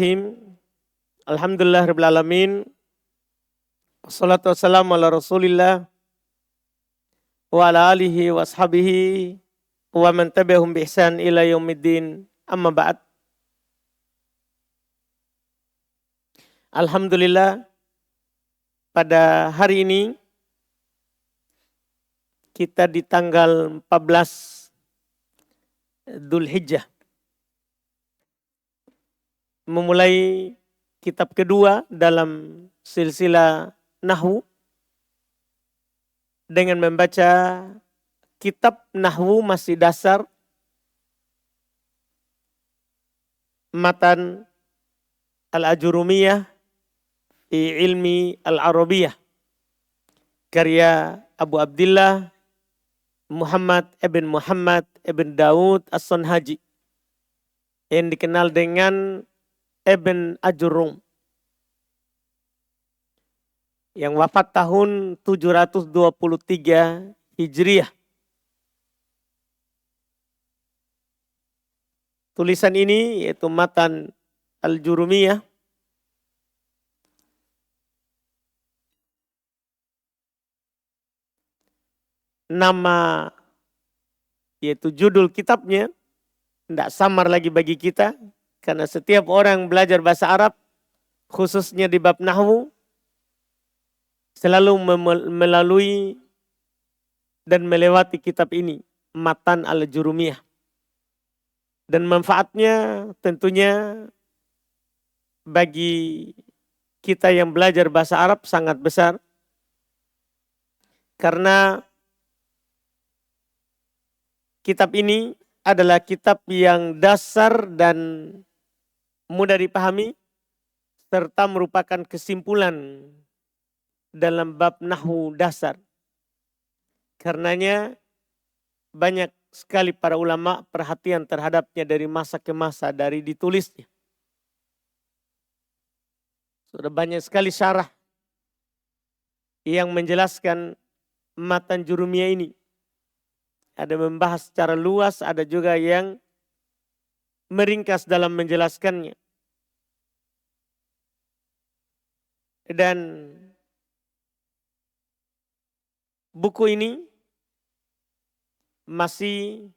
Bismillahirrahmanirrahim. Alhamdulillahirabbil alamin. Wassalatu wassalamu ala Rasulillah wa ala alihi wa ashabihi wa man tabi'ahum bi ihsan ila yaumiddin. Amma ba'd. Alhamdulillah, pada hari ini kita di tanggal 14 Dzulhijjah memulai kitab kedua dalam silsilah Nahwu dengan membaca kitab Nahwu masih dasar matan Al-Ajurumiyah fi ilmi Al-Arabiyah karya Abu Abdillah Muhammad ibn Daud As-Sonhaji yang dikenal dengan Ibn Ajurum yang wafat tahun 723 Hijriah. Tulisan ini yaitu matan Al-Jurumiyah nama yaitu judul kitabnya tidak samar lagi bagi kita. Karena setiap orang belajar bahasa Arab, khususnya di bab Nahwu, selalu melalui dan melewati kitab ini, Matan Al-Jurumiyah. Dan manfaatnya tentunya bagi kita yang belajar bahasa Arab sangat besar. Karena kitab ini adalah kitab yang dasar dan mudah dipahami, serta merupakan kesimpulan dalam bab Nahwu dasar. Karenanya banyak sekali para ulama perhatian terhadapnya dari masa ke masa, dari ditulisnya. Sudah banyak sekali syarah yang menjelaskan matan Jurumiyah ini. Ada membahas secara luas, ada juga yang meringkas dalam menjelaskannya. Dan buku ini masih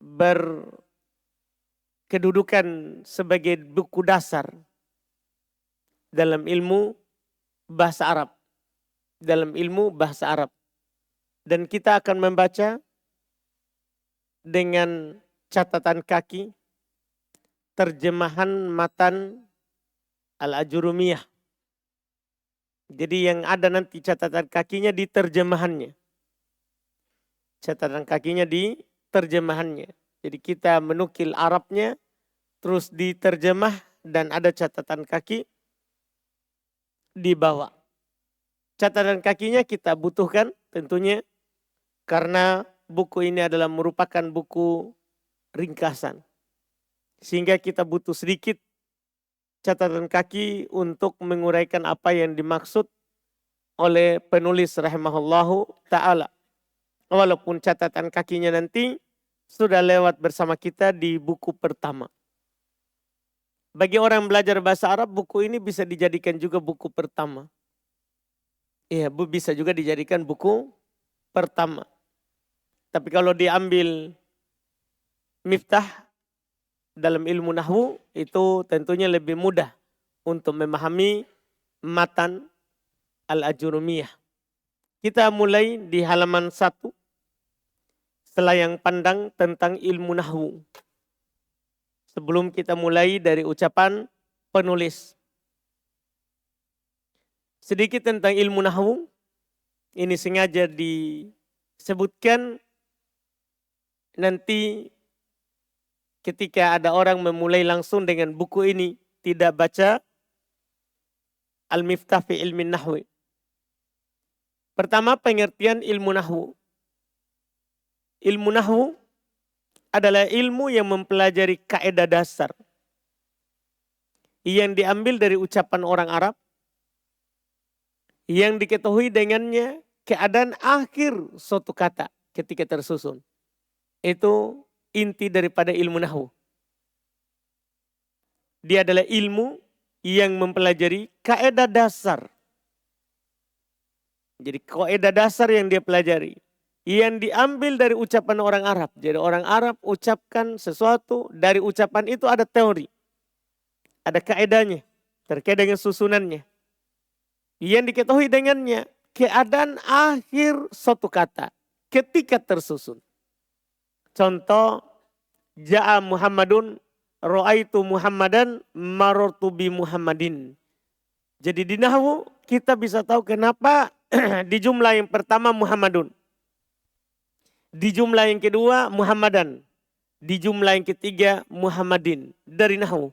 berkedudukan sebagai buku dasar dalam ilmu bahasa Arab. Dan kita akan membaca dengan catatan kaki terjemahan matan Al-Ajurumiyah. Jadi yang ada nanti catatan kakinya di terjemahannya. Catatan kakinya di terjemahannya. Jadi kita menukil Arabnya, terus diterjemah dan ada catatan kaki di bawah. Catatan kakinya kita butuhkan tentunya karena buku ini adalah merupakan buku ringkasan. Sehingga kita butuh sedikit catatan kaki untuk menguraikan apa yang dimaksud oleh penulis rahimahullahu ta'ala. Walaupun catatan kakinya nanti sudah lewat bersama kita di buku pertama. Bagi orang belajar bahasa Arab, buku ini bisa dijadikan juga buku pertama. Iya, bisa juga dijadikan buku pertama. Tapi kalau diambil miftah dalam ilmu Nahwu, itu tentunya lebih mudah untuk memahami matan Al-Ajurumiyah. Kita mulai di halaman 1, selayang pandang tentang ilmu Nahwu. Sebelum kita mulai dari ucapan penulis. Sedikit tentang ilmu Nahwu, ini sengaja disebutkan nanti ketika ada orang memulai langsung dengan buku ini, tidak baca Al-Miftah fi Ilmin Nahwi. Pertama, pengertian ilmu Nahwu. Ilmu Nahwu adalah ilmu yang mempelajari kaidah dasar yang diambil dari ucapan orang Arab, yang diketahui dengannya keadaan akhir suatu kata ketika tersusun. Itu inti daripada ilmu Nahwu. Dia adalah ilmu yang mempelajari kaidah dasar. Jadi kaidah dasar yang dia pelajari. Yang diambil dari ucapan orang Arab. Jadi orang Arab ucapkan sesuatu, dari ucapan itu ada teori. Ada kaedahnya, terkait dengan susunannya. Yang diketahui dengannya, keadaan akhir suatu kata ketika tersusun. Contoh, Ja'a Muhammadun, Ra'aitu Muhammadan, Marortu bi Muhammadin. Jadi di nahwu kita bisa tahu kenapa di jumlah yang pertama Muhammadun. Di jumlah yang kedua Muhammadan. Di jumlah yang ketiga Muhammadin. Dari nahwu.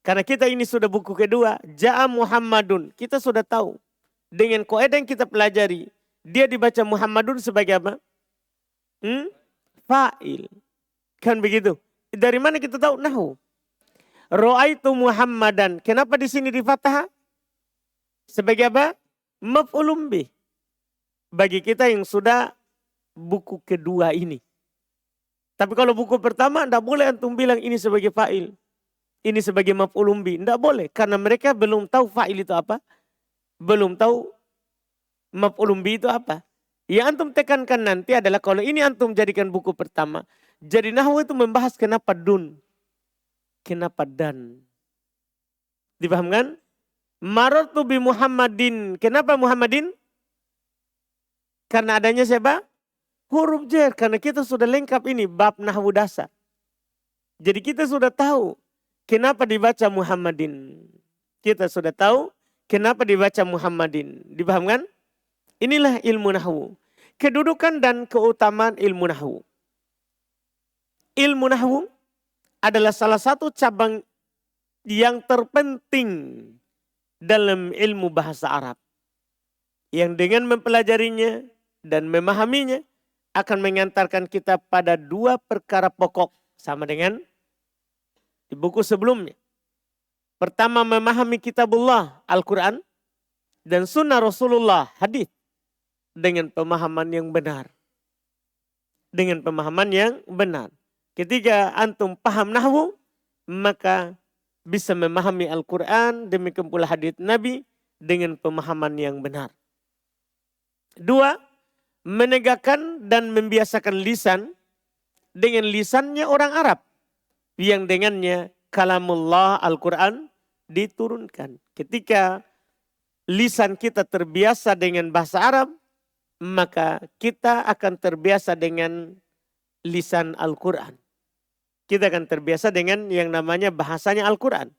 Karena kita ini sudah buku kedua. Ja'a Muhammadun. Kita sudah tahu. Dengan kaidah yang kita pelajari. Dia dibaca Muhammadun sebagai apa? Fa'il. Kan begitu. Dari mana kita tahu? Nahwu. Ra'aitu Muhammadan. Kenapa di sini di fathah? Sebagai apa? Maf'ulun bih. Bagi kita yang sudah buku kedua ini. Tapi kalau buku pertama tidak boleh antum bilang ini sebagai fa'il. Ini sebagai maf'ulun bih. Tidak boleh. Karena mereka belum tahu fa'il itu apa. Belum tahu maf'ulun bih itu apa. Yang antum tekankan nanti adalah kalau ini antum jadikan buku pertama. Jadi nahwu itu membahas kenapa dun. Kenapa dan. Dipahamkan? Marartu bi Muhammadin. Kenapa Muhammadin? Karena adanya siapa? Huruf jar. Karena kita sudah lengkap ini bab nahwu dasar. Jadi kita sudah tahu kenapa dibaca Muhammadin. Kita sudah tahu kenapa dibaca Muhammadin. Dipahamkan? Inilah ilmu nahwu. Kedudukan dan keutamaan ilmu nahwu. Ilmu nahwu adalah salah satu cabang yang terpenting dalam ilmu bahasa Arab. Yang dengan mempelajarinya dan memahaminya akan mengantarkan kita pada dua perkara pokok. Sama dengan di buku sebelumnya. Pertama, memahami kitabullah, Al-Quran. Dan sunnah Rasulullah, hadis. Dengan pemahaman yang benar. Dengan pemahaman yang benar. Ketika antum paham nahwu, maka bisa memahami Al-Quran, demikian pula hadis Nabi dengan pemahaman yang benar. Dua, menegakkan dan membiasakan lisan dengan lisannya orang Arab. Yang dengannya kalamullah Al-Quran diturunkan. Ketika lisan kita terbiasa dengan bahasa Arab, maka kita akan terbiasa dengan lisan Al-Quran. Kita akan terbiasa dengan yang namanya bahasanya Al-Quran.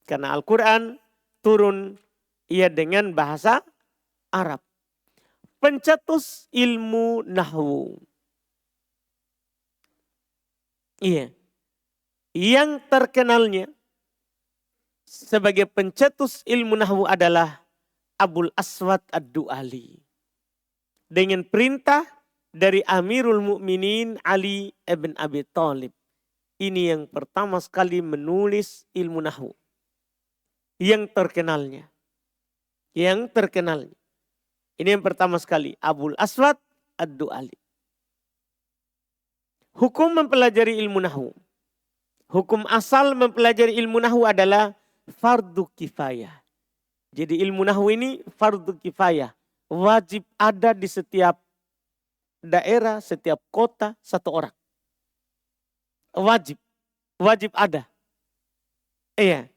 Karena Al-Quran turun ia dengan bahasa Arab. Pencetus ilmu nahwu. Iya. Yang terkenalnya sebagai pencetus ilmu nahwu adalah Abul Aswad Ad-Du'ali. Dengan perintah dari Amirul Mukminin Ali ibn Abi Thalib. Ini yang pertama sekali menulis ilmu nahwu. Yang terkenalnya. Yang terkenalnya. Ini yang pertama sekali. Abul Aswad Ad-Du'ali. Hukum mempelajari ilmu nahwu. Hukum asal mempelajari ilmu nahwu adalah fardu kifayah. Jadi ilmu nahwu ini fardu kifayah. Wajib ada di setiap daerah, setiap kota, satu orang. Wajib. Wajib ada. Iya.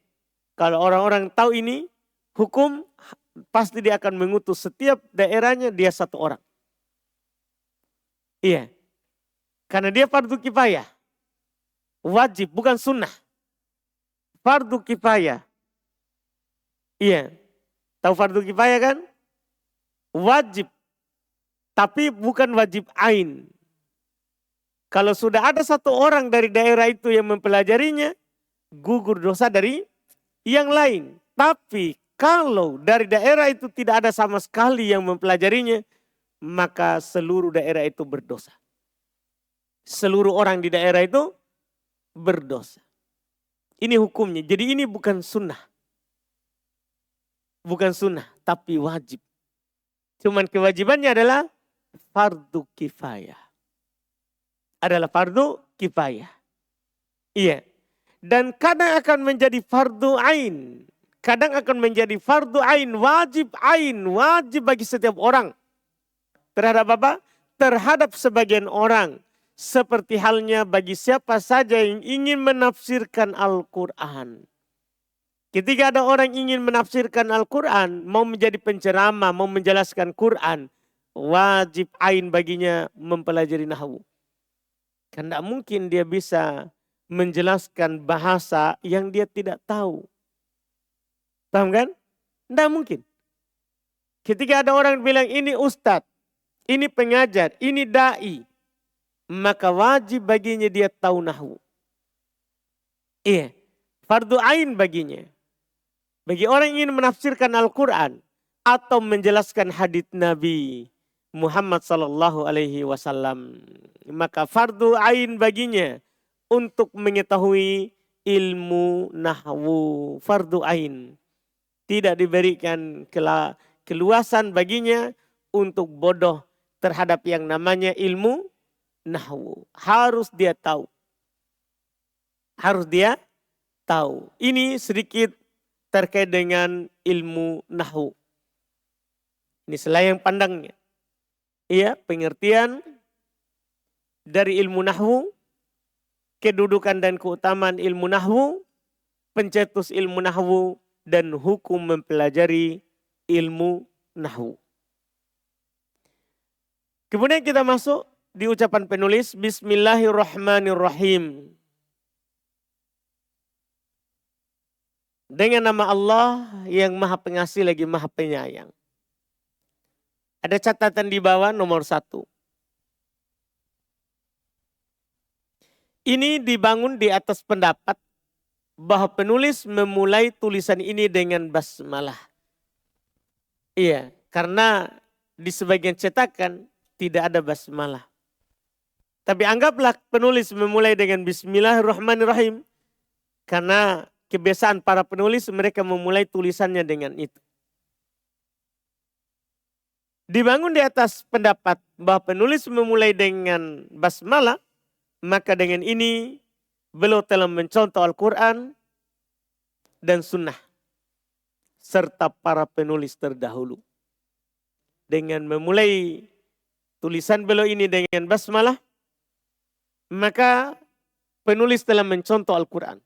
Kalau orang-orang tahu ini, hukum pasti dia akan mengutus setiap daerahnya dia satu orang. Iya. Karena dia fardu kifayah. Wajib, bukan sunnah. Fardu kifayah. Iya. Tahu fardu kifayah kan? Wajib. Tapi bukan wajib ain. Kalau sudah ada satu orang dari daerah itu yang mempelajarinya, gugur dosa dari yang lain. Tapi kalau dari daerah itu tidak ada sama sekali yang mempelajarinya, maka seluruh daerah itu berdosa. Seluruh orang di daerah itu berdosa. Ini hukumnya. Jadi ini bukan sunnah. Bukan sunnah, tapi wajib. Cuman kewajibannya adalah fardu kifayah. Adalah fardu kifayah. Iya. Dan kadang akan menjadi fardu ain. Kadang akan menjadi fardu ain, wajib bagi setiap orang. Terhadap apa? Terhadap sebagian orang. Seperti halnya bagi siapa saja yang ingin menafsirkan Al-Quran. Ketika ada orang ingin menafsirkan Al-Quran, mau menjadi penceramah, mau menjelaskan Quran, wajib ain baginya mempelajari nahwu. Karena tidak mungkin dia bisa menjelaskan bahasa yang dia tidak tahu. Paham kan? Tidak mungkin. Ketika ada orang bilang ini ustadz, ini pengajar, ini da'i, maka wajib baginya dia tahu nahwu. Iya, fardu ain baginya. Bagi orang yang ingin menafsirkan Al-Quran atau menjelaskan hadits Nabi Muhammad sallallahu alaihi wasallam, maka fardu ain baginya untuk mengetahui ilmu nahwu. Fardu ain. Tidak diberikan keluasan baginya untuk bodoh terhadap yang namanya ilmu nahwu. Harus dia tahu. Harus dia tahu. Ini sedikit terkait dengan ilmu nahwu. Ini selayang pandangnya. Iya, pengertian dari ilmu nahwu, kedudukan dan keutamaan ilmu nahwu, pencetus ilmu nahwu, dan hukum mempelajari ilmu nahwu. Kemudian kita masuk di ucapan penulis, Bismillahirrahmanirrahim. Dengan nama Allah yang maha pengasih lagi maha penyayang. Ada catatan di bawah nomor 1. Ini dibangun di atas pendapat bahwa penulis memulai tulisan ini dengan basmalah. Iya, karena di sebagian cetakan tidak ada basmalah. Tapi anggaplah penulis memulai dengan Bismillahirrahmanirrahim. Karena kebiasaan para penulis mereka memulai tulisannya dengan itu. Dibangun di atas pendapat bahwa penulis memulai dengan basmalah, maka dengan ini beliau telah mencontoh Al-Quran dan Sunnah serta para penulis terdahulu. Dengan memulai tulisan beliau ini dengan basmalah, maka penulis telah mencontoh Al-Quran,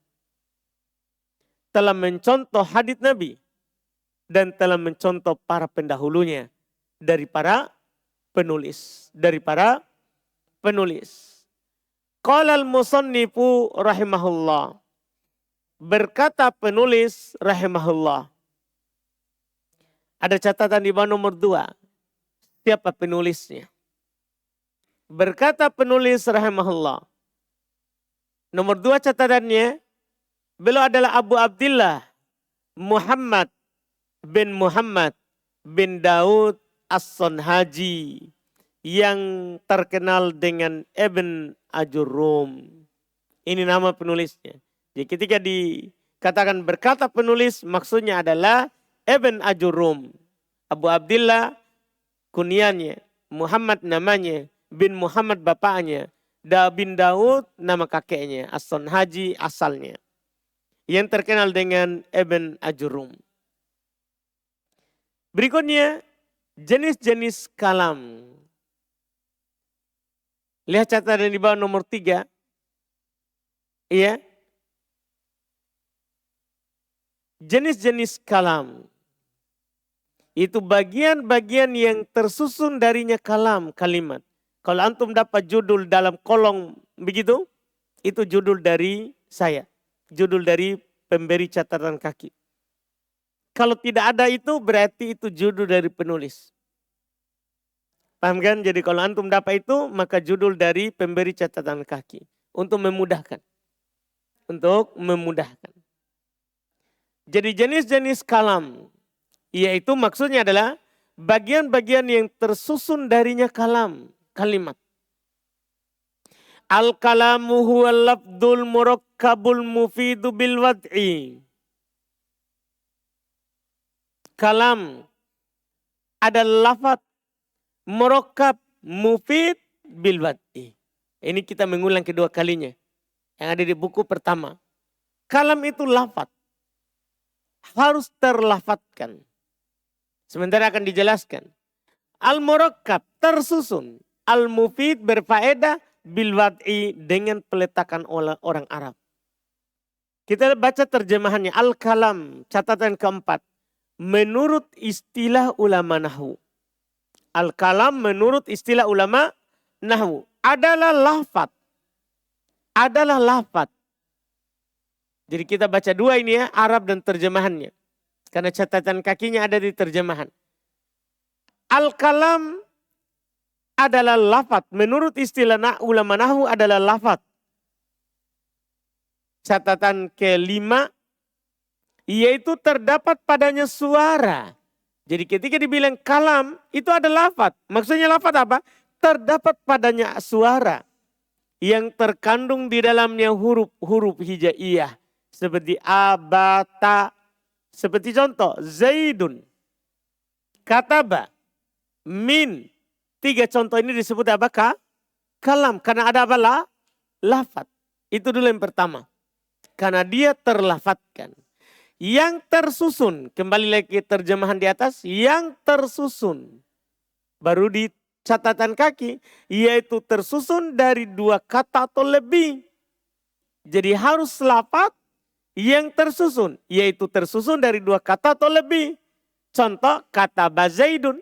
telah mencontoh hadits Nabi, dan telah mencontoh para pendahulunya dari para penulis. Qala al-musannifu rahimahullah. Berkata penulis rahimahullah. Ada catatan di bawah nomor 2. Siapa penulisnya? Berkata penulis rahimahullah. Nomor 2 catatannya. Beliau adalah Abu Abdillah Muhammad bin Daud As-Sonhaji, yang terkenal dengan Ibn Ajurum. Ini nama penulisnya. Jadi ketika dikatakan berkata penulis, maksudnya adalah Ibn Ajurum. Abu Abdillah kunyahnya, Muhammad namanya, bin Muhammad bapaknya, bin Daud nama kakeknya, As-Sonhaji asalnya. Yang terkenal dengan Ibn Ajurum. Berikutnya, jenis-jenis kalam. Lihat catatan di bawah nomor 3. Iya. Jenis-jenis kalam. Itu bagian-bagian yang tersusun darinya kalam, kalimat. Kalau antum dapat judul dalam kolom begitu, itu judul dari saya. Judul dari pemberi catatan kaki. Kalau tidak ada itu berarti itu judul dari penulis. Paham kan? Jadi kalau antum dapat itu maka judul dari pemberi catatan kaki. Untuk memudahkan. Jadi jenis-jenis kalam. Yaitu maksudnya adalah bagian-bagian yang tersusun darinya kalam. Kalimat. Al-kalamu huwa lafdul murakkabul mufidu bil wad'i. Kalam adalah lafaz murakkab mufid bil wad'i. Ini kita mengulang kedua kalinya. Yang ada di buku pertama. Kalam itu lafaz. Harus terlafatkan. Sementara akan dijelaskan. Al-murakkab tersusun. Al-mufid berfaedah bil wad'i dengan peletakan oleh orang Arab. Kita baca terjemahannya. Al-kalam catatan keempat. Menurut istilah ulama nahwu. Al-kalam menurut istilah ulama nahwu. Adalah lafaz. Adalah lafaz. Jadi kita baca dua ini ya, Arab dan terjemahannya. Karena catatan kakinya ada di terjemahan. Al-kalam adalah lafaz. Menurut istilah ulama nahwu adalah lafaz. Catatan kelima, yaitu terdapat padanya suara. Jadi ketika dibilang kalam, itu ada lafaz. Maksudnya lafaz apa? Terdapat padanya suara. Yang terkandung di dalamnya huruf-huruf hijaiyah. Seperti abata. Seperti contoh, Zaidun. Kataba. Min. 3 contoh ini disebut apa? Kalam. Karena ada apa? Lafaz. Itu dulu yang pertama. Karena dia terlafatkan. Yang tersusun, kembali lagi terjemahan di atas, yang tersusun. Baru di catatan kaki, yaitu tersusun dari 2 kata atau lebih. Jadi harus lafaz yang tersusun, yaitu tersusun dari 2 kata atau lebih. Contoh, kata Zaidun.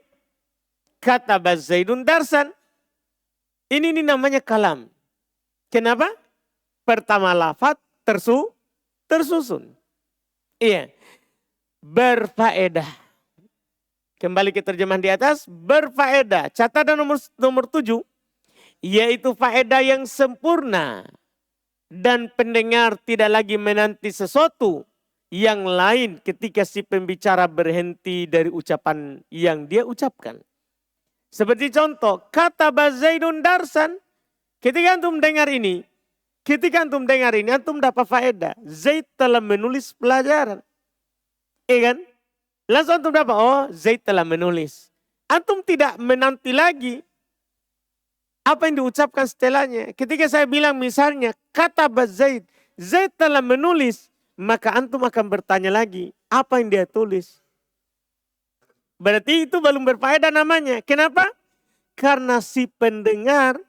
Kata Zaidun darsan. Ini namanya kalam. Kenapa? Pertama lafaz tersusun. Iya. Berfaedah. Kembali ke terjemahan di atas. Berfaedah. Catatan nomor 7. Yaitu faedah yang sempurna. Dan pendengar tidak lagi menanti sesuatu yang lain ketika si pembicara berhenti dari ucapan yang dia ucapkan. Seperti contoh. Kata Zaidun darsan. Ketika antum dengar ini. Antum dapat faedah. Zaid telah menulis pelajaran. Iya kan? Langsung antum dapat, oh Zaid telah menulis. Antum tidak menanti lagi apa yang diucapkan setelahnya. Ketika saya bilang misalnya, kata Zaid, Zaid telah menulis. Maka antum akan bertanya lagi, apa yang dia tulis? Berarti itu belum berfaedah namanya. Kenapa? Karena si pendengar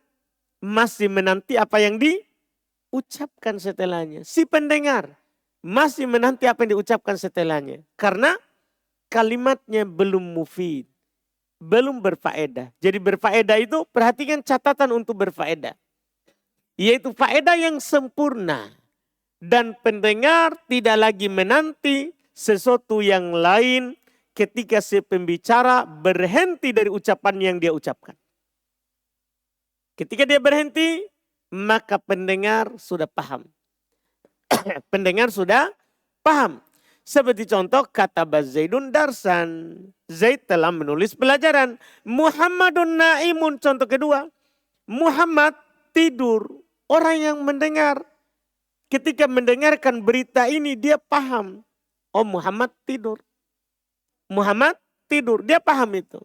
masih menanti apa yang diucapkan setelahnya. Si pendengar masih menanti apa yang diucapkan setelahnya. Karena kalimatnya belum mufid. Belum berfaedah. Jadi berfaedah itu perhatikan catatan untuk berfaedah. Yaitu faedah yang sempurna. Dan pendengar tidak lagi menanti sesuatu yang lain ketika si pembicara berhenti dari ucapan yang dia ucapkan. Ketika dia berhenti, maka pendengar sudah paham. Pendengar sudah paham. Seperti contoh kata Zaidun darsan. Zaid telah menulis pelajaran. Muhammadun naimun contoh kedua. Muhammad tidur. Orang yang mendengar. Ketika mendengarkan berita ini dia paham. Oh Muhammad tidur. Muhammad tidur. Dia paham itu.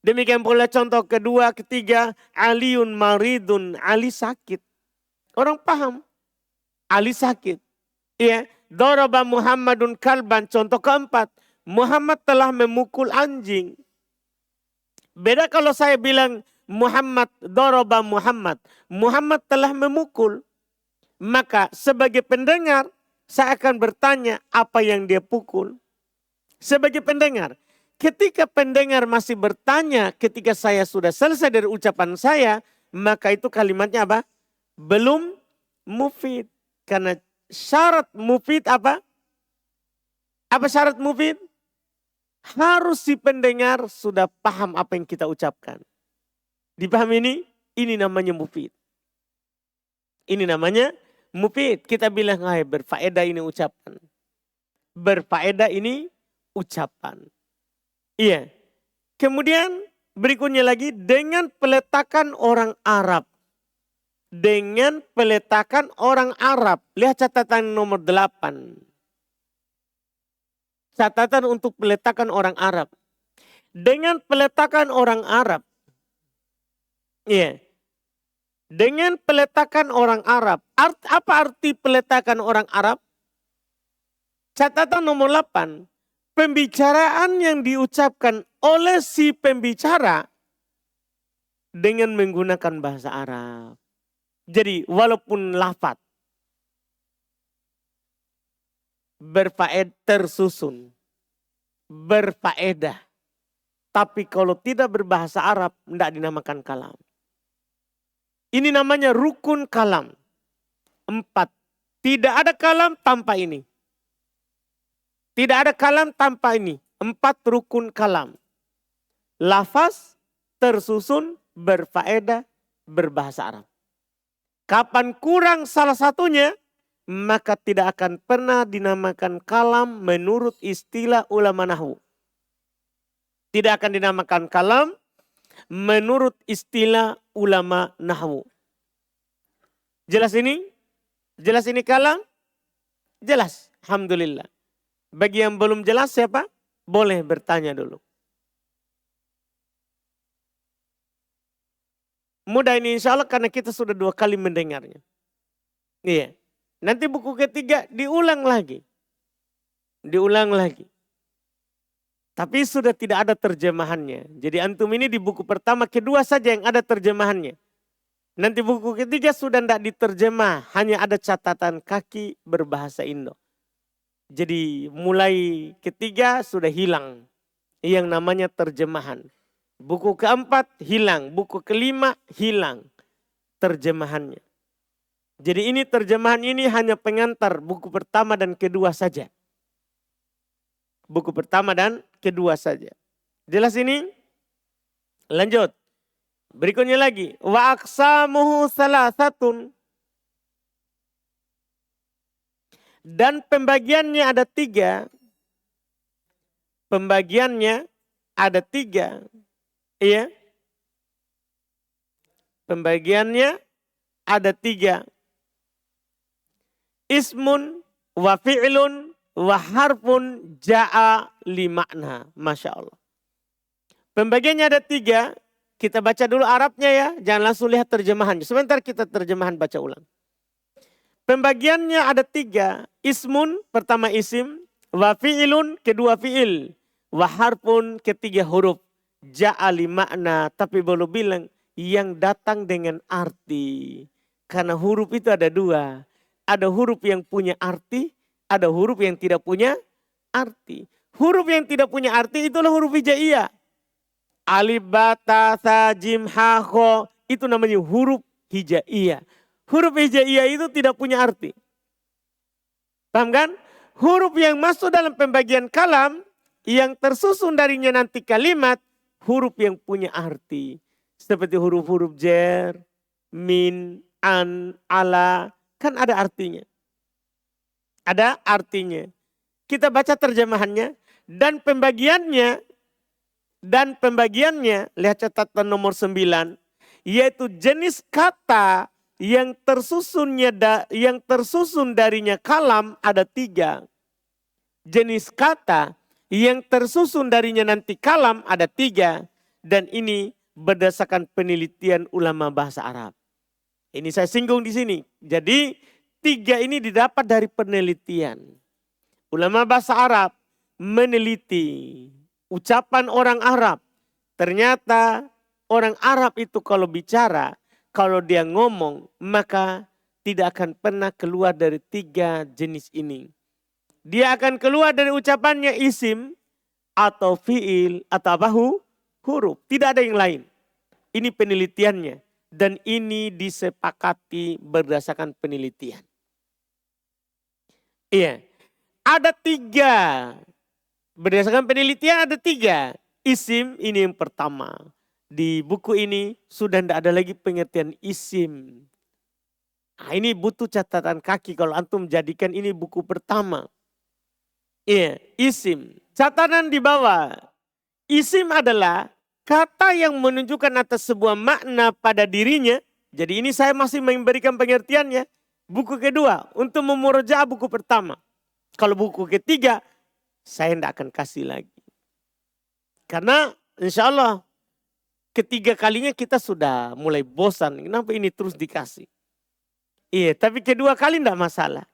Demikian pula contoh kedua, ketiga. Aliun maridun. Ali sakit. Orang paham. Ali sakit. Iya. Daraba Muhammadun kalban. Contoh keempat. Muhammad telah memukul anjing. Beda kalau saya bilang Muhammad, daraba Muhammad. Muhammad telah memukul. Maka sebagai pendengar saya akan bertanya apa yang dia pukul. Sebagai pendengar. Ketika pendengar masih bertanya ketika saya sudah selesai dari ucapan saya. Maka itu kalimatnya apa? Belum mufid. Karena syarat mufid apa? Apa syarat mufid? Harus si pendengar sudah paham apa yang kita ucapkan. Dipahami ini? Ini namanya mufid. Ini namanya mufid. Kita bilang berfaedah ini ucapan. Berfaedah ini ucapan. Iya. Kemudian berikutnya lagi dengan peletakan orang Arab. Dengan peletakan orang Arab. Lihat catatan nomor 8. Catatan untuk peletakan orang Arab. Dengan peletakan orang Arab. Iya. Dengan peletakan orang Arab. Apa arti peletakan orang Arab? Catatan nomor 8, pembicaraan yang diucapkan oleh si pembicara dengan menggunakan bahasa Arab. Jadi walaupun lafaz berfaedah tersusun, berfaedah, tapi kalau tidak berbahasa Arab tidak dinamakan kalam. Ini namanya rukun kalam. 4. Tidak ada kalam tanpa ini. Tidak ada kalam tanpa ini. 4 rukun kalam. Lafaz, tersusun, berfaedah, berbahasa Arab. Kapan kurang salah satunya, maka tidak akan pernah dinamakan kalam menurut istilah ulama nahwu. Tidak akan dinamakan kalam menurut istilah ulama nahwu. Jelas ini? Jelas ini kalam? Jelas. Alhamdulillah. Bagi yang belum jelas siapa? Boleh bertanya dulu. Mudah ini insya Allah karena kita sudah 2 kali mendengarnya. Iya. Nanti buku ketiga diulang lagi. Diulang lagi. Tapi sudah tidak ada terjemahannya. Jadi antum ini di buku pertama, kedua saja yang ada terjemahannya. Nanti buku ketiga sudah tidak diterjemah. Hanya ada catatan kaki berbahasa Indo. Jadi mulai ketiga sudah hilang. Yang namanya terjemahan. Buku keempat hilang. Buku kelima hilang terjemahannya. Jadi ini terjemahan ini hanya pengantar buku pertama dan kedua saja. Buku pertama dan kedua saja. Jelas ini? Lanjut. Berikutnya lagi. Wa aqsamuhu salasatun. Dan pembagiannya ada 3. Pembagiannya ada 3. Iya. Pembagiannya ada 3. Ismun wa fi'lun wa harfun ja'a li makna. Masya Allah. Pembagiannya ada 3. Kita baca dulu Arabnya ya. Jangan langsung lihat terjemahannya. Sebentar kita terjemahan baca ulang. Pembagiannya ada 3. Ismun, pertama isim. Wa fi'ilun, kedua fi'il. Wa harfun, ketiga huruf. Ja'a li makna. Tapi belum bilang yang datang dengan arti. Karena huruf itu ada 2. Ada huruf yang punya arti, ada huruf yang tidak punya arti. Huruf yang tidak punya arti itulah huruf hijaiyah. Alif, ba, ta, sa, jim, ha, kho. Itu namanya huruf hijaiyah. Huruf hijaiyah itu tidak punya arti. Paham kan? Huruf yang masuk dalam pembagian kalam, yang tersusun darinya nanti kalimat, huruf yang punya arti. Seperti huruf-huruf jer, min, an, ala. Kan ada artinya. Ada artinya. Kita baca terjemahannya. Dan pembagiannya. Lihat catatan nomor 9. Yaitu jenis kata yang tersusun darinya kalam ada 3. Jenis kata yang tersusun darinya nanti kalam ada 3. Dan ini berdasarkan penelitian ulama bahasa Arab. Ini saya singgung di sini. Jadi 3 ini didapat dari penelitian. Ulama bahasa Arab meneliti ucapan orang Arab. Ternyata orang Arab itu kalau bicara, kalau dia ngomong, maka tidak akan pernah keluar dari 3 jenis ini. Dia akan keluar dari ucapannya isim atau fiil atau apa huruf. Tidak ada yang lain. Ini penelitiannya. Dan ini disepakati berdasarkan penelitian. Iya. Ada 3. Berdasarkan penelitian ada 3. Isim ini yang pertama. Di buku ini sudah tidak ada lagi pengertian isim. Nah, ini butuh catatan kaki kalau antum jadikan ini buku pertama. Iya, isim. Catatan di bawah. Isim adalah kata yang menunjukkan atas sebuah makna pada dirinya. Jadi ini saya masih memberikan pengertiannya. Buku kedua untuk memurojaah buku pertama. Kalau buku ketiga saya tidak akan kasih lagi. Karena insya Allah ketiga kalinya kita sudah mulai bosan. Kenapa ini terus dikasih? Iya, tapi kedua kali tidak masalah.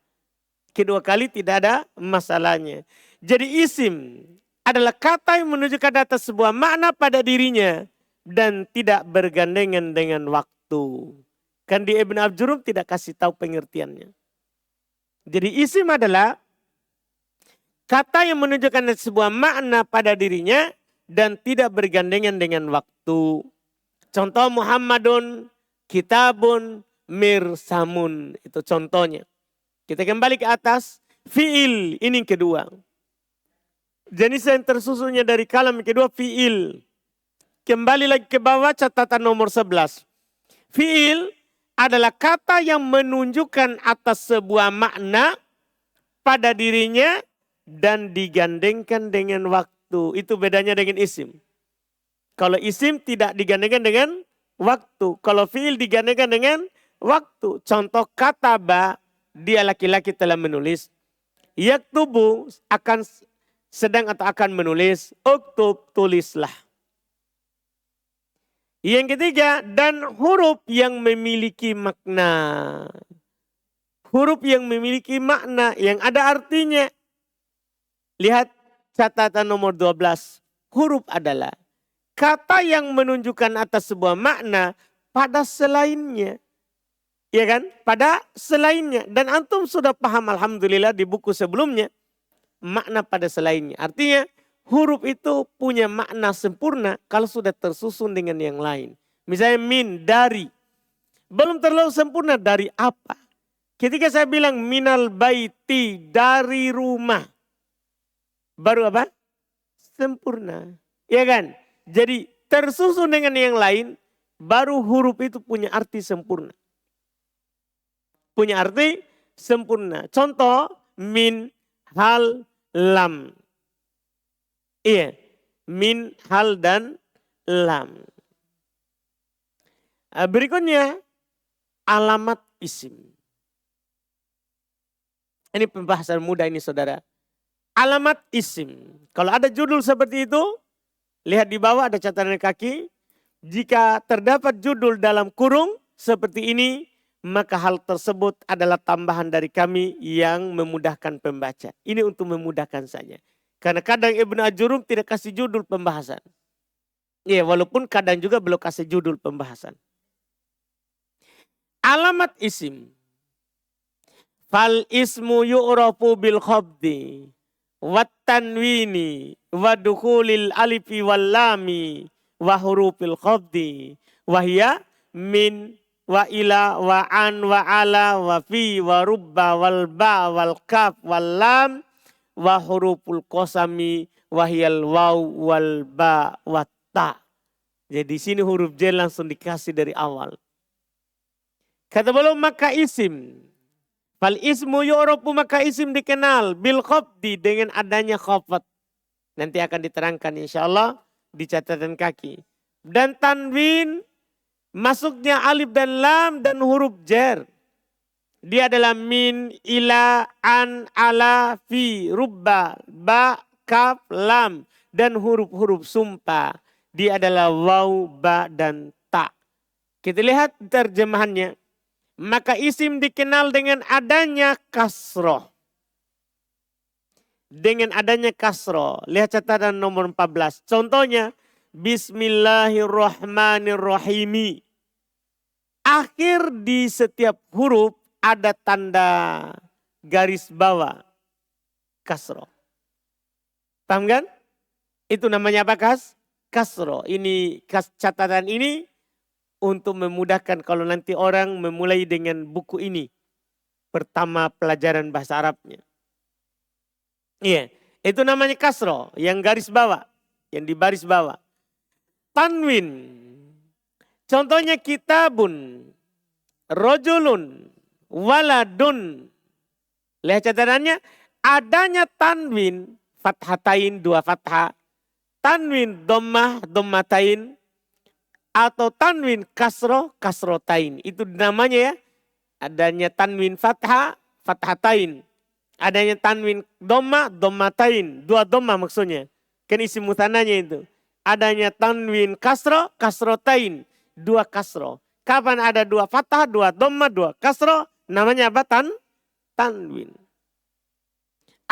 kedua kali tidak ada masalahnya. Jadi isim adalah kata yang menunjukkan atas sebuah makna pada dirinya dan tidak bergandengan dengan waktu. Kan di Ibn Abjurum tidak kasih tahu pengertiannya. Jadi isim adalah kata yang menunjukkan sebuah makna pada dirinya dan tidak bergandengan dengan waktu. Contoh Muhammadun, kitabun, mirsamun. Itu contohnya. Kita kembali ke atas. Fi'il, ini yang kedua. Jenis yang tersusunnya dari kalam kedua, fi'il. Kembali lagi ke bawah catatan nomor 11. Fi'il adalah kata yang menunjukkan atas sebuah makna pada dirinya dan digandengkan dengan waktu. Itu bedanya dengan isim. Kalau isim tidak digandengkan dengan waktu. Kalau fi'il digandengkan dengan waktu. Contoh kataba, dia laki-laki telah menulis. Yaktubu akan sedang atau akan menulis. Uktub, tulislah. Yang ketiga, dan huruf yang memiliki makna. Huruf yang memiliki makna, yang ada artinya. Lihat catatan nomor 12. Huruf adalah kata yang menunjukkan atas sebuah makna pada selainnya. Ya kan? Pada selainnya. Dan antum sudah paham alhamdulillah di buku sebelumnya. Makna pada selainnya. Artinya huruf itu punya makna sempurna kalau sudah tersusun dengan yang lain. Misalnya min, dari. Belum terlalu sempurna dari apa? Ketika saya bilang minal baiti, dari rumah. Baru apa? Sempurna. Ya kan? Jadi tersusun dengan yang lain, baru huruf itu punya arti sempurna. Punya arti sempurna. Contoh, min, hal, lam. Iya, min, hal, dan lam. Berikutnya, alamat isim. Ini pembahasan mudah ini saudara. Alamat isim. Kalau ada judul seperti itu, lihat di bawah ada catatan kaki. Jika terdapat judul dalam kurung seperti ini, maka hal tersebut adalah tambahan dari kami yang memudahkan pembaca. Ini untuk memudahkan saja. Karena kadang Ibn Abjurum tidak kasih judul pembahasan. Ya, walaupun kadang juga belum kasih judul pembahasan. Alamat isim. Fal ismu yu'rafu bil khabdi. Wat tanwini. Wa dukhulil alifi wal lami. Wa hurufil khabdi. Wahya min wa ila wa an wa ala wa fi wa rubba wal ba wal kaf wal lam. Wa huruful qasami wahyal waw wal ba wa ta. Jadi sini huruf j langsung dikasih dari awal. Kata beliau maka isim. Fal ismu yu'rafu maka isim dikenal bil khafdi dengan adanya khafat. Nanti akan diterangkan insyaallah di catatan kaki. Dan tanwin masuknya alif dan lam dan huruf jar. Dia adalah min, ila, an, ala, fi, rubba, ba, kaf, lam. Dan huruf-huruf sumpah. Dia adalah waw, ba, dan ta. Kita lihat terjemahannya. Maka isim dikenal dengan adanya kasroh. Dengan adanya kasroh. Lihat catatan nomor 14. Contohnya. Bismillahirrahmanirrahim. Akhir di setiap huruf ada tanda garis bawah kasroh. Paham kan? Itu namanya apa kasroh. Ini catatan ini untuk memudahkan kalau nanti orang memulai dengan buku ini. Pertama pelajaran bahasa Arabnya. Iya, itu namanya kasroh yang garis bawah, yang di baris bawah. Tanwin. Contohnya kitabun, rojulun, waladun. Lihat catatannya, adanya tanwin, fathatain dua fathah, tanwin dhammah dhammatain, atau tanwin kasroh kasrotain. Itu namanya ya, adanya tanwin fathah, fathatain. Adanya tanwin dhammah dhammatain, dua dhammah maksudnya. Kan isim mutsananya itu. Adanya tanwin kasroh kasrotain, dua kasroh. Kapan ada dua fathah, dua dhammah, dua kasroh, namanya apa? Tanwin.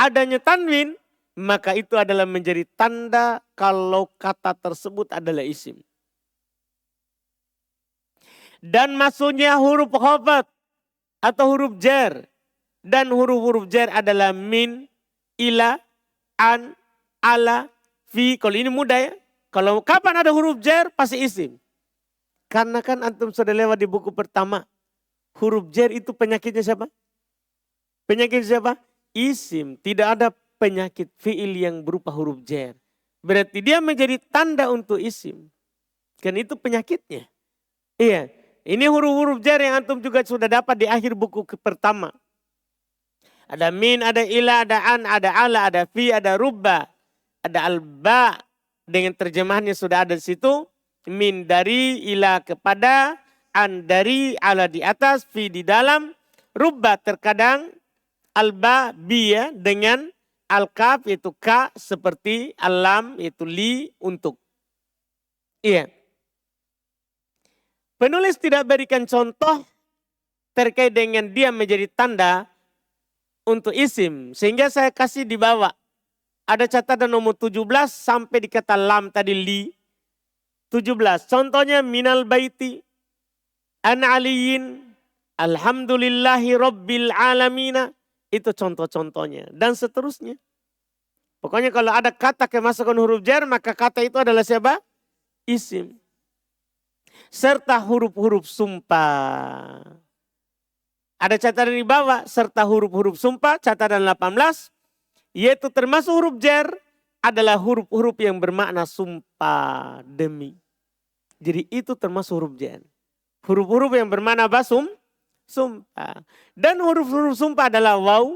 adanya tanwin, maka itu adalah menjadi tanda kalau kata tersebut adalah isim. Dan masuknya huruf khafat atau huruf jar. Dan huruf-huruf jar adalah min, ila, an, ala, fi. Kalau ini mudah ya. Kalau kapan ada huruf jar pasti isim. Karena kan antum sudah lewat di buku pertama. Huruf jar itu penyakitnya siapa? Penyakit siapa? Isim. Tidak ada penyakit fiil yang berupa huruf jar. Berarti dia menjadi tanda untuk isim. Kan itu penyakitnya. Iya. Ini huruf-huruf jar yang antum juga sudah dapat di akhir buku pertama. Ada min, ada ila, ada an, ada ala, ada fi, ada rubba. Ada alba. Dengan terjemahannya sudah ada di situ. Min dari, ila kepada, an dari, ala di atas, fi di dalam. Rubba terkadang, alba, bi ya, dengan al-kaf itu ka seperti alam itu li untuk. Iya. Penulis tidak berikan contoh terkait dengan dia menjadi tanda untuk isim. Sehingga saya kasih di bawah. Ada catatan nomor 17 sampai di kata lam tadi li. 17. Contohnya minal baiti. An aliyin. Alhamdulillahi rabbil alamina. Itu contoh-contohnya. Dan seterusnya. Pokoknya kalau ada kata kemasukan huruf jar. Maka kata itu adalah siapa? Isim. Serta huruf-huruf sumpah. Ada catatan di bawah. Serta huruf-huruf sumpah. Catatan 18. Yaitu termasuk huruf jar adalah huruf-huruf yang bermakna sumpah demi. Jadi itu termasuk huruf jar. Huruf-huruf yang bermakna basum, sumpah. Dan huruf-huruf sumpah adalah waw,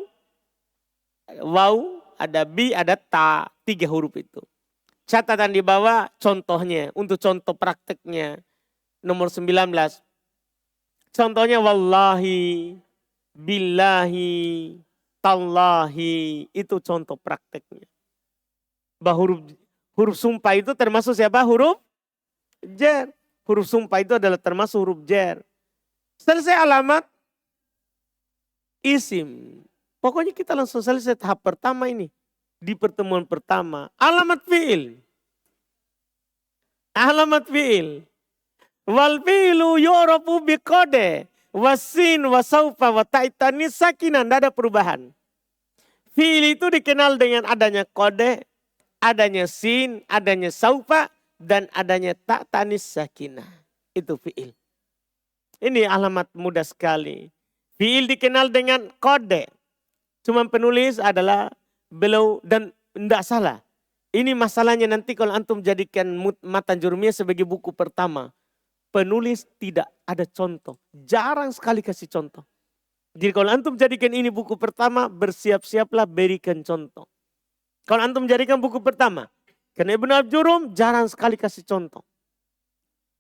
ada bi, ada ta. 3 huruf itu. Catatan di bawah contohnya. Untuk contoh prakteknya. Nomor 19. Contohnya wallahi, billahi, tallahi, itu contoh prakteknya. Bahwa huruf sumpah itu termasuk siapa? Huruf jar. Huruf sumpah itu adalah termasuk huruf jar. Selesai alamat, isim. Pokoknya kita langsung selesai tahap pertama ini. Di pertemuan pertama. Alamat fi'il. Alamat fi'il. Wal fi'lu yu'rafu biqode. Wasin, wasaufa, wataitani sakinan. Tidak ada perubahan. Fi'il itu dikenal dengan adanya kode, adanya sin, adanya saufa, dan adanya tak tanis sakinah. Itu fi'il. Ini alamat mudah sekali. Fi'il dikenal dengan kode. Cuma penulis adalah beliau dan tidak salah. Ini masalahnya nanti kalau antum jadikan matan jurumiyah sebagai buku pertama. Penulis tidak ada contoh. Jarang sekali kasih contoh. Jadi kalau antum jadikan ini buku pertama, bersiap-siaplah berikan contoh. Kalau antum jadikan buku pertama, karena Ibnu Abjurum jarang sekali kasih contoh.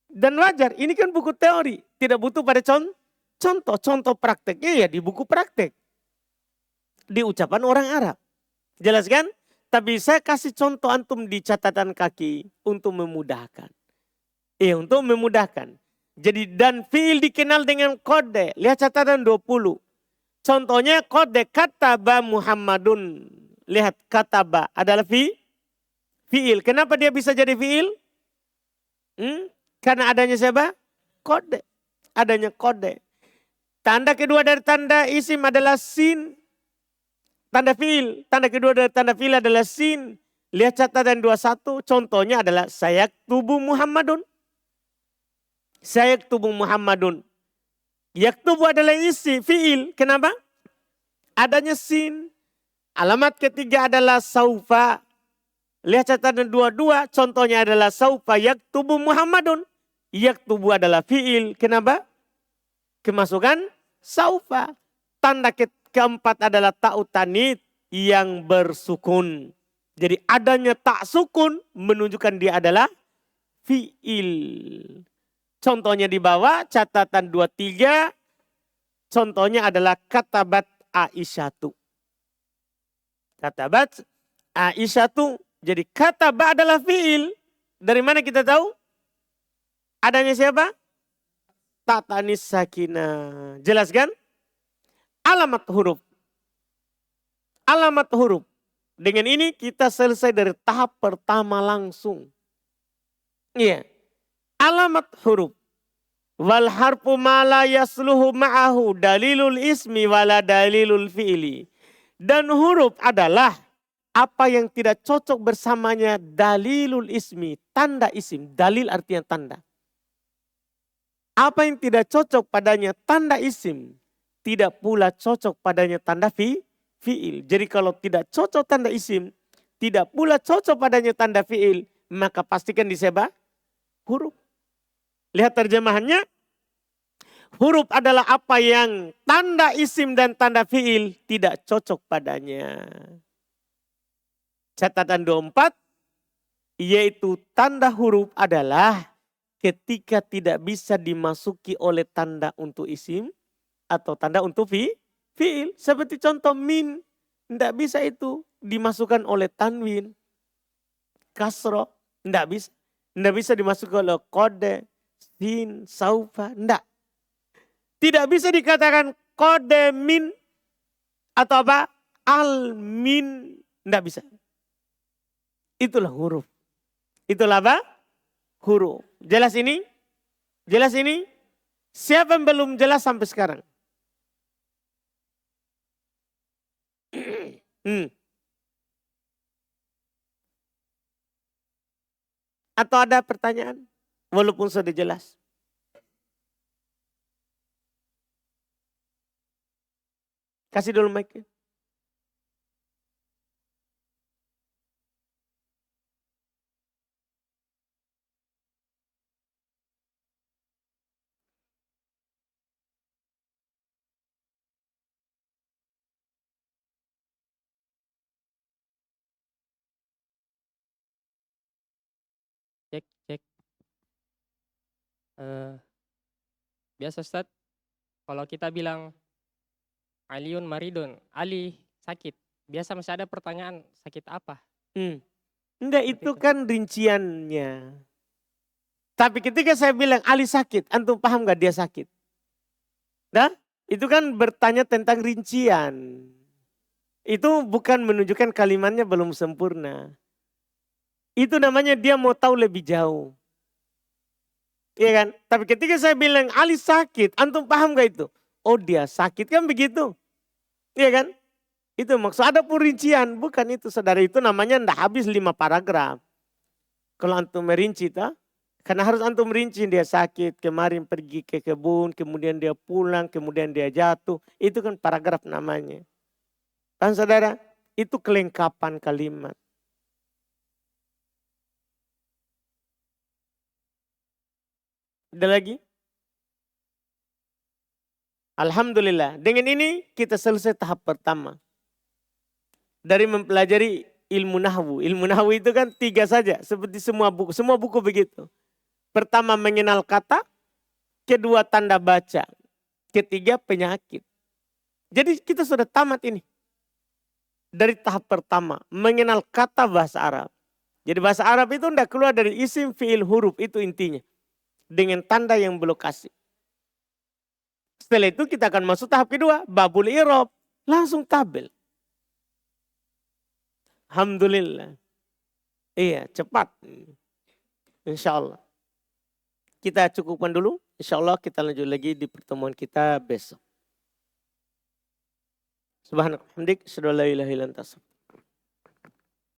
Dan wajar, ini kan buku teori. Tidak butuh pada contoh. Contoh prakteknya ya di buku praktek. Di ucapan orang Arab. Jelas kan? Tapi saya kasih contoh antum di catatan kaki untuk memudahkan. Untuk memudahkan. Jadi dan fi'il dikenal dengan kode. Lihat catatan 20. Contohnya kode kataba Muhammadun. Lihat kataba adalah fi'il. Kenapa dia bisa jadi fi'il? Karena adanya siapa? Kode. Adanya kode. Tanda kedua dari tanda isim adalah sin. Tanda fi'il. Tanda kedua dari tanda fi'il adalah sin. Lihat catatan 21. Contohnya adalah sayaktubu Muhammadun. Sayaktubu Muhammadun. Yaktubu adalah isi, fi'il. Kenapa? Adanya sin. Alamat ketiga adalah saufa. Lihat catatan 22. Contohnya adalah saufa yaktubu Muhammadun. Yaktubu adalah fi'il. Kenapa? Kemasukan saufa. Tanda keempat adalah ta'u tanid yang bersukun. Jadi adanya tak sukun menunjukkan dia adalah fi'il. Contohnya di bawah catatan 23. Contohnya adalah katabat Aisyatu. Katabat Aisyatu. Jadi kataba adalah fi'il. Dari mana kita tahu? Adanya siapa? Tak tanis sakinah. Jelas kan? Alamat huruf. alamat huruf. Dengan ini kita selesai dari tahap pertama langsung. Iya. Alamat huruf. Wal harfu ma la yasluhu ma'ahu dalilul ismi wala dalilul fi'li. Dan huruf adalah apa yang tidak cocok bersamanya dalilul ismi, tanda isim. Dalil artinya tanda. Apa yang tidak cocok padanya tanda isim, tidak pula cocok padanya tanda fi'il. Jadi kalau tidak cocok tanda isim, tidak pula cocok padanya tanda fi'il, maka pastikan disebut huruf. Lihat terjemahannya. Huruf adalah apa yang tanda isim dan tanda fi'il tidak cocok padanya. Catatan 24, yaitu tanda huruf adalah ketika tidak bisa dimasuki oleh tanda untuk isim atau tanda untuk fi'il. Seperti contoh min, tidak bisa itu dimasukkan oleh tanwin, kasroh, tidak bisa. Tidak bisa dimasukkan oleh kode, sin, saufa, tidak. Tidak bisa dikatakan kode min atau apa? Al min. Tidak bisa. Itulah huruf. Itulah apa? Huruf. Jelas ini? Jelas ini? Siapa yang belum jelas sampai sekarang? Atau ada pertanyaan? Walaupun sudah jelas. Kasih dulu mic. Cek. Biasa Ustaz, kalau kita bilang Aliun maridun, Ali sakit. Biasa masih ada pertanyaan, sakit apa? Enggak, itu kan rinciannya. Tapi ketika saya bilang Ali sakit, antum paham gak dia sakit? Nah, itu kan bertanya tentang rincian. Itu bukan menunjukkan kalimatnya belum sempurna. Itu namanya dia mau tahu lebih jauh. Iya kan? Tapi ketika saya bilang Ali sakit, antum paham gak itu? Oh dia sakit kan begitu. Iya kan? Itu maksud ada perincian. Bukan itu saudara, itu namanya ndak habis 5 paragraf. Kalau antum merinci tak? Karena harus antum merinci dia sakit, kemarin pergi ke kebun, kemudian dia pulang, kemudian dia jatuh. Itu kan paragraf namanya. Kan saudara? Itu kelengkapan kalimat. Ada lagi? Alhamdulillah. Dengan ini kita selesai tahap pertama. Dari mempelajari ilmu nahwu. Ilmu nahwu itu kan 3 saja. Seperti semua buku. Semua buku begitu. Pertama mengenal kata. Kedua tanda baca. Ketiga penyakit. Jadi kita sudah tamat ini. Dari tahap pertama. Mengenal kata bahasa Arab. Jadi bahasa Arab itu tidak keluar dari isim, fi'il, huruf. Itu intinya. Dengan tanda yang berlokasi. Setelah itu kita akan masuk tahap kedua. Babul i'rab. Langsung tabel. Alhamdulillah. Iya cepat. Insya Allah. Kita cukupkan dulu. Insya Allah kita lanjut lagi di pertemuan kita besok. Subhanallah. Alhamdulillah.